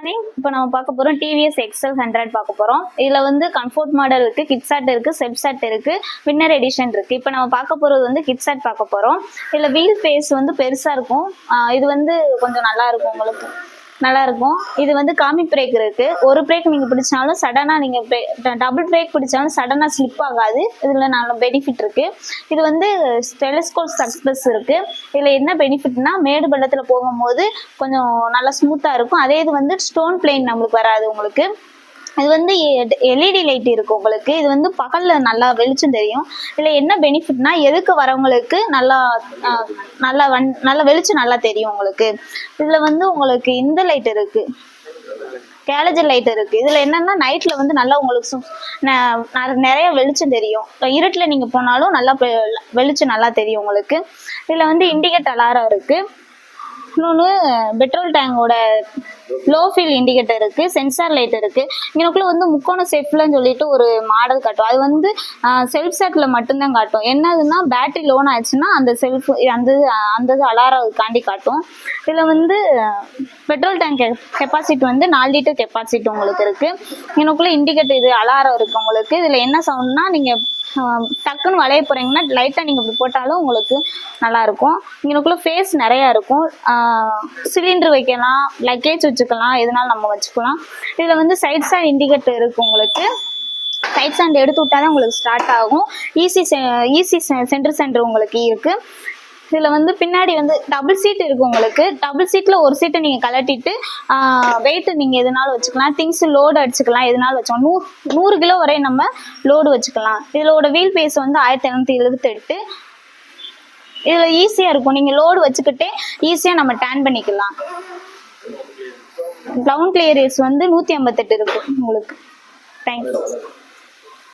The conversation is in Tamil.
மார்னிங் இப்போ நம்ம பார்க்க போகிறோம் டிவிஎஸ் எக்ஸல் 100 பார்க்க போகிறோம். இதில் வந்து கம்ஃபோர்ட் மாடல் இருக்குது, கிட்சாட் இருக்குது, செப்சாட் இருக்குது, வின்னர் எடிஷன் இருக்குது. இப்போ நம்ம பார்க்க போகிறது வந்து கிட்சாட் பார்க்க போகிறோம். இதில் வீல் ஃபேஸ் வந்து பெருசாக இருக்கும். இது வந்து கொஞ்சம் நல்லா இருக்கும், உங்களுக்கு நல்லா இருக்கும். இது வந்து காமி பிரேக் இருக்கு. ஒரு பிரேக் நீங்க பிடிச்சாலும் சடனா நீங்க டபுள் பிரேக் பிடிச்சாலும் சடனா ஸ்லிப் ஆகாது. இதுல நல்ல பெனிஃபிட் இருக்கு. இது வந்து டெலிஸ்கோப் சக்சஸ் இருக்கு. இதுல என்ன பெனிஃபிட்னா மேடு பள்ளத்துல போகும்போது கொஞ்சம் நல்லா ஸ்மூத்தா இருக்கும். அதே இது வந்து ஸ்டோன் பிளேன் நம்மளுக்கு வராது உங்களுக்கு. இது வந்து எல்இடி லைட் இருக்கு உங்களுக்கு. இது வந்து பகல்ல நல்லா வெளிச்சம் தெரியும். இதுல என்ன பெனிஃபிட்னா எதுக்கு வரவங்களுக்கு நல்லா நல்லா வெளிச்சம் நல்லா தெரியும் உங்களுக்கு. இதுல வந்து உங்களுக்கு இந்த லைட் இருக்கு, கேலஜர் லைட் இருக்கு. இதுல என்னன்னா நைட்ல வந்து நல்லா உங்களுக்கு நிறைய வெளிச்சம் தெரியும். இருட்டுல நீங்க போனாலும் நல்லா வெளிச்சம் நல்லா தெரியும் உங்களுக்கு. இதுல வந்து இண்டிகேட்டர் அலாரம் இருக்கு. இன்னொன்று பெட்ரோல் டேங்கோட லோ ஃபீல் இண்டிகேட்டர் இருக்கு, சென்சார் லைட் இருக்கு. இங்கனக்குள்ள வந்து முக்கோண செஃப்லன்னு சொல்லிட்டு ஒரு மாடல் காட்டும். அது வந்து செல்ஃப் செட்ல மட்டும்தான் காட்டும். என்னதுன்னா பேட்டரி லோன் ஆயிடுச்சுன்னா அந்த செல்ஃப் அந்த அலாரம் காண்டி காட்டும். இதுல வந்து பெட்ரோல் டேங்க் கெப்பாசிட்டி வந்து 4 லிட்டர் கெப்பாசிட்டி உங்களுக்கு இருக்கு. இங்கனக்குள்ள இண்டிகேட்டர் இது அலாரம் இருக்கு உங்களுக்கு. இதுல என்ன சவுண்ட்னா நீங்க டக்குன்னு வளைய போறீங்கன்னா லைட்டா நீங்க இப்படி போட்டாலும் உங்களுக்கு நல்லா இருக்கும். இங்கனக்குள்ள ஃபேஸ் நிறைய இருக்கும். சிலிண்டர் வைக்கலாம், லக்கேஜ் வச்சுக்கலாம், எதுனாலும் நம்ம வச்சுக்கலாம். இதுல வந்து சைட் ஸ்டாண்ட் இண்டிகேட்டர் இருக்கு உங்களுக்கு. சைட் ஸ்டாண்ட் எடுத்து விட்டாதான் உங்களுக்கு ஸ்டார்ட் ஆகும். ஈஸி சென்டர் உங்களுக்கு இருக்கு. இதுல வந்து பின்னாடி வந்து டபுள் சீட் இருக்கு உங்களுக்கு. டபுள் சீட்ல ஒரு சீட்டை நீங்க கலட்டிட்டு வெயிட் நீங்க எதுனாலும் வச்சுக்கலாம். திங்ஸ் லோடு அடிச்சுக்கலாம், எதுனாலும் வச்சுக்கலாம். 100 கிலோ வரை நம்ம லோடு வச்சுக்கலாம். இதோட வீல் பேஸ் வந்து 1778. இதுல ஈஸியா இருக்கும். நீங்க லோடு வச்சுக்கிட்டே ஈஸியா நம்ம டேன் பண்ணிக்கலாம். கிரவுண்ட் கிளியரன்ஸ் வந்து 158 இருக்கு உங்களுக்கு. தேங்க்யூ.